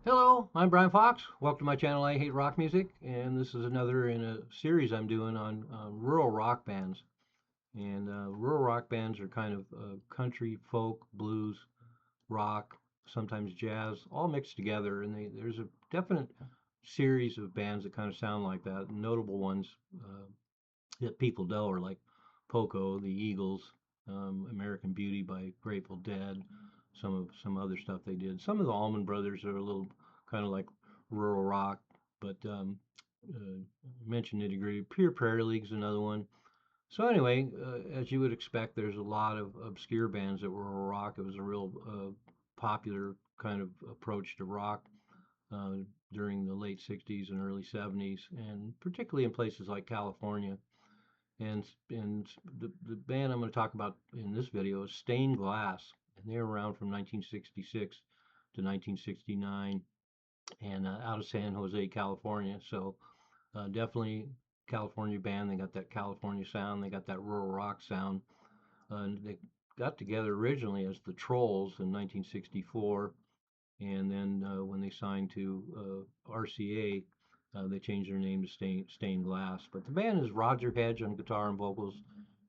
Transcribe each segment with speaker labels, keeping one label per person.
Speaker 1: Hello, I'm Brian Fox. Welcome to my channel, I Hate Rock Music, and this is another in a series I'm doing on rural rock bands. And rural rock bands are kind of country, folk, blues, rock, sometimes jazz, all mixed together. And there's a definite series of bands that kind of sound like that. Notable ones that people know are like Poco, the Eagles, American Beauty by Grateful Dead, some other stuff they did. Some of the Allman Brothers are a little kind of like rural rock, but mentioned Nitty Gritty. Pure Prairie League's another one. So anyway, as you would expect, there's a lot of obscure bands that were rural rock. It was a real popular kind of approach to rock uh, during the late 60s and early 70s, and particularly in places like California. And the band I'm going to talk about in this video is Stained Glass, and they were around from 1966 to 1969, and out of San Jose, California. So definitely California band. They got that California sound. They got that rural rock sound. And they got together originally as the Trolls in 1964, and then when they signed to RCA, they changed their name to Stained Glass. But the band is Roger Hedge on guitar and vocals,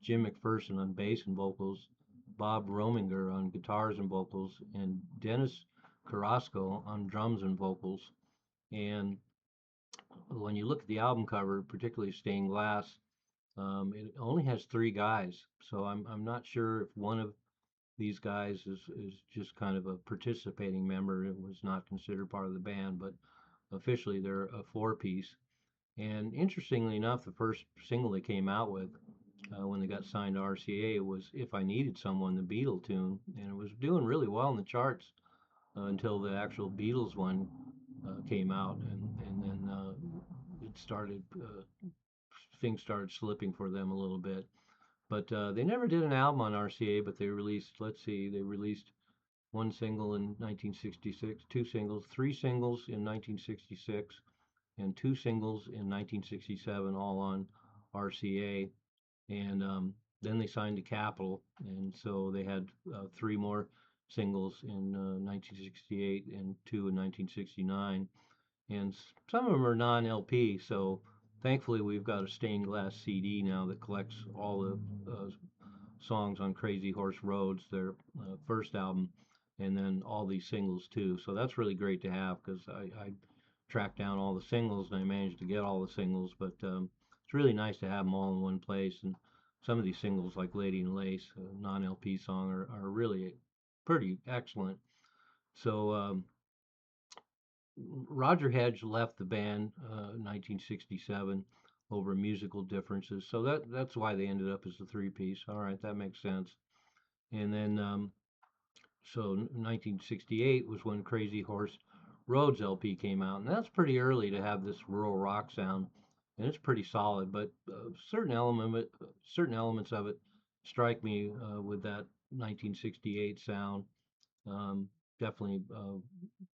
Speaker 1: Jim McPherson on bass and vocals, Bob Rominger on guitars and vocals, and Dennis Carrasco on drums and vocals. And when you look at the album cover, particularly Stained Glass, it only has three guys. So I'm not sure if one of these guys is just kind of a participating member. It was not considered part of the band, but officially they're a four-piece. And interestingly enough, the first single they came out with when they got signed to RCA was "If I Needed Someone," the Beatle tune, and it was doing really well in the charts until the actual Beatles one came out, and then it started things started slipping for them a little bit. But they never did an album on RCA, but they released, let's see, they released one single in 1966, two singles, three singles in 1966, and two singles in 1967, all on RCA. And then they signed to Capitol, and so they had three more singles in 1968 and two in 1969. And some of them are non-LP, so thankfully we've got a stained glass CD now that collects all the songs on Crazy Horse Roads, their first album, and then all these singles too. So that's really great to have because I tracked down all the singles and I managed to get all the singles. But it's really nice to have them all in one place. And some of these singles, like Lady in Lace, a non-LP song, are really pretty excellent. So Roger Hedge left the band 1967 over musical differences. So that's why they ended up as a three-piece. All right, that makes sense. And then so 1968 was when Crazy Horse Roads LP came out, and that's pretty early to have this rural rock sound, and it's pretty solid. But certain elements of it strike me with that 1968 sound. Um, Definitely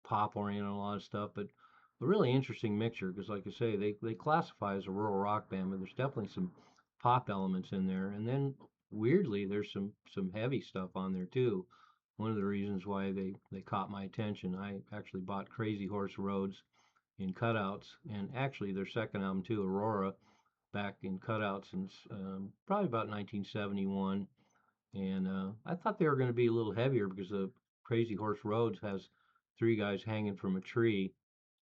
Speaker 1: pop oriented on a lot of stuff, but a really interesting mixture because, like I say, they classify as a rural rock band, but there's definitely some pop elements in there, and then weirdly, there's some heavy stuff on there too. One of the reasons why they caught my attention, I actually bought Crazy Horse Roads in cutouts, and actually their second album too, Aurora, back in cutouts since probably about 1971. And I thought they were going to be a little heavier because the Crazy Horse Roads has three guys hanging from a tree,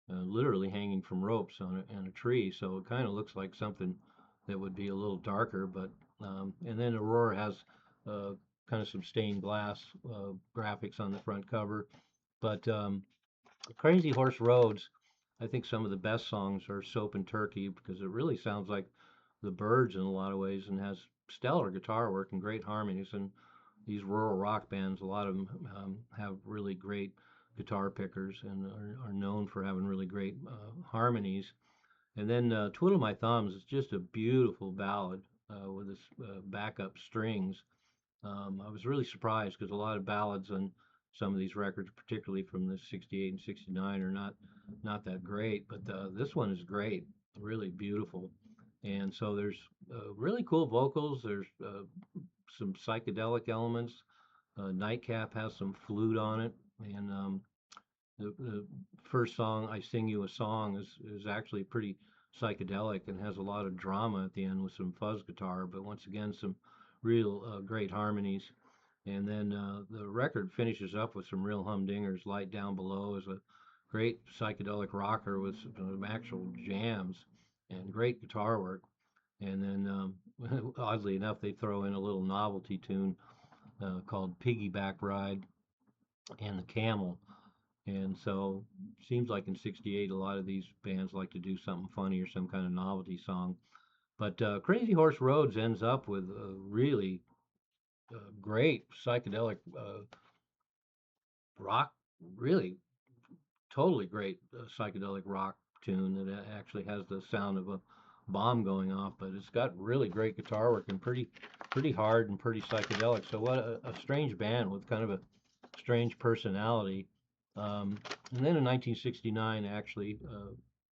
Speaker 1: literally hanging from ropes on a tree. So it kind of looks like something that would be a little darker. But and then Aurora has uh, kind of some stained glass graphics on the front cover. But Crazy Horse Roads, I think some of the best songs are Soap and Turkey because it really sounds like the Byrds in a lot of ways and has stellar guitar work and great harmonies. And these rural rock bands, a lot of them have really great guitar pickers and are known for having really great harmonies. And then Twiddle My Thumbs is just a beautiful ballad with this backup strings. I was really surprised because a lot of ballads on some of these records, particularly from the 68 and 69, are not that great. But this one is great, really beautiful. And so there's really cool vocals. There's some psychedelic elements. Nightcap has some flute on it, and The first song, "I Sing You a Song," is actually pretty psychedelic and has a lot of drama at the end with some fuzz guitar, but once again some real great harmonies. And then the record finishes up with some real humdingers. "Light Down Below" is a great psychedelic rocker with some actual jams and great guitar work. And then, oddly enough, they throw in a little novelty tune called "Piggyback Ride" and "The Camel." And so, seems like in '68, a lot of these bands like to do something funny or some kind of novelty song. But Crazy Horse Roads ends up with a really great psychedelic rock, really totally great psychedelic rock tune that actually has the sound of a bomb going off, but it's got really great guitar work and pretty hard and pretty psychedelic. So what a strange band with kind of a strange personality. And then in 1969, actually,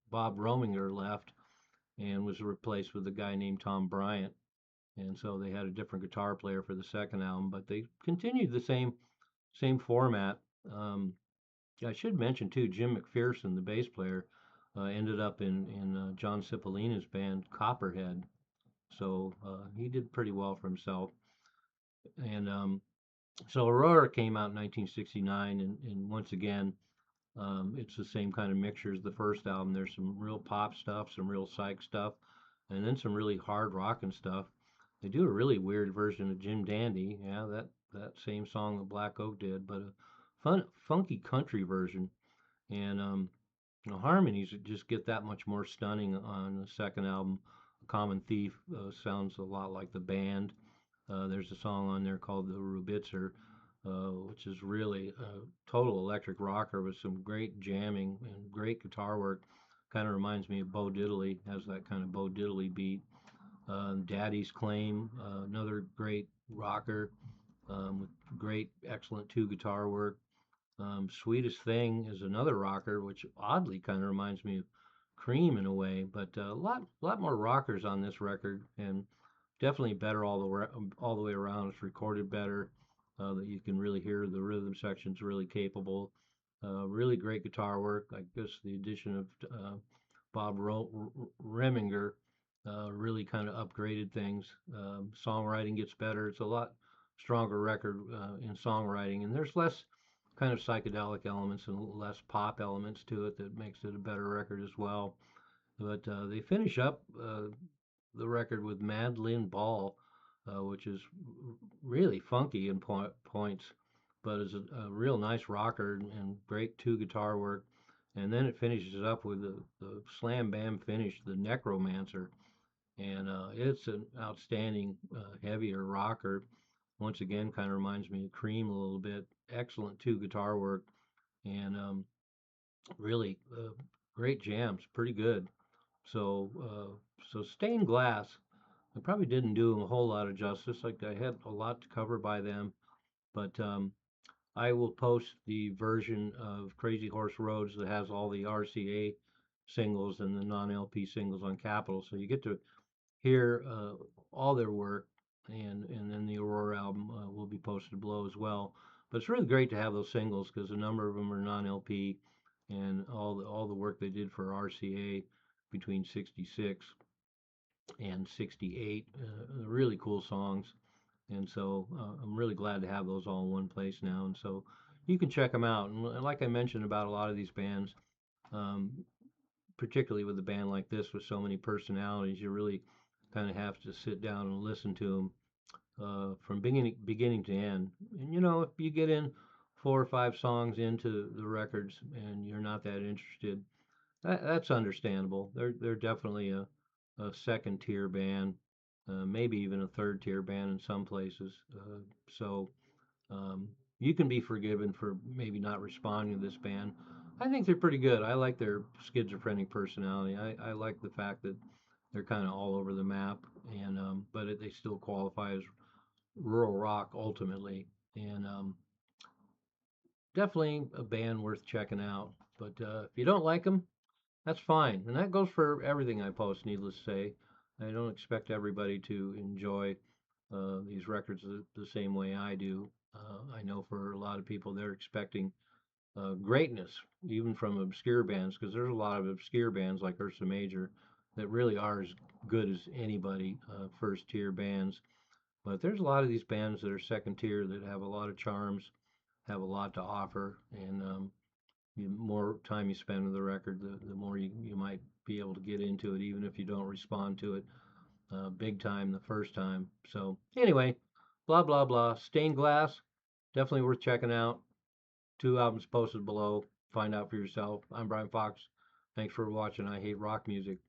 Speaker 1: Bob Rominger left and was replaced with a guy named Tom Bryant. And so they had a different guitar player for the second album, but they continued the same format. Um, I should mention too, Jim McPherson, the bass player, ended up in John Cipollina's band Copperhead, so he did pretty well for himself. And so Aurora came out in 1969, and once again, it's the same kind of mixture as the first album. There's some real pop stuff, some real psych stuff, and then some really hard rockin' stuff. They do a really weird version of Jim Dandy, yeah, that same song that Black Oak did, but a funky country version. And harmonies just get that much more stunning on the second album. Common Thief sounds a lot like the band. There's a song on there called The Rubitzer, which is really a total electric rocker with some great jamming and great guitar work. Kind of reminds me of Bo Diddley, has that kind of Bo Diddley beat. Daddy's Claim, another great rocker with great, excellent two guitar work. Sweetest Thing is another rocker, which oddly kind of reminds me of Cream in a way, but a lot more rockers on this record, and definitely better all the way around. It's recorded better. That you can really hear the rhythm section's really capable. Really great guitar work. I guess the addition of Bob Reminger really kind of upgraded things. Songwriting gets better. It's a lot stronger record in songwriting, and there's less kind of psychedelic elements and less pop elements to it that makes it a better record as well. But they finish up the record with Madeline Ball, which is really funky in points, but is a real nice rocker and great two guitar work. And then it finishes up with the slam bam finish, the Necromancer, and it's an outstanding heavier rocker. Once again, kind of reminds me of Cream a little bit. Excellent two guitar work, and really great jams, pretty good. So so Stained Glass, I probably didn't do them a whole lot of justice. Like I had a lot to cover by them, but I will post the version of Crazy Horse Roads that has all the RCA singles and the non-LP singles on Capitol, so you get to hear all their work, and then the Aurora album will be posted below as well. But it's really great to have those singles because a number of them are non-LP, and all the work they did for RCA between '66 and '68, really cool songs. And so I'm really glad to have those all in one place now. And so you can check them out. And like I mentioned about a lot of these bands, um, particularly with a band like this with so many personalities, you really kind of have to sit down and listen to them from beginning to end. And if you get in 4 or 5 songs into the records and you're not that interested, that's understandable. They're definitely a second tier band, maybe even a third tier band in some places. So um, you can be forgiven for maybe not responding to this band. I think they're pretty good. I like their schizophrenic personality. I like the fact that they're kind of all over the map, and but they still qualify as rural rock ultimately, and definitely a band worth checking out. But if you don't like them, that's fine, and that goes for everything I post. Needless to say, I don't expect everybody to enjoy these records the same way I do. I know for a lot of people, they're expecting greatness, even from obscure bands, because there's a lot of obscure bands like Ursa Major that really are as good as anybody, first tier bands. But there's a lot of these bands that are second tier that have a lot of charms, have a lot to offer, and the more time you spend with the record, the more you might be able to get into it, even if you don't respond to it big time the first time. So anyway, blah blah blah. Stained Glass, definitely worth checking out. Two albums posted below. Find out for yourself. I'm Brian Fox. Thanks for watching I Hate Rock Music.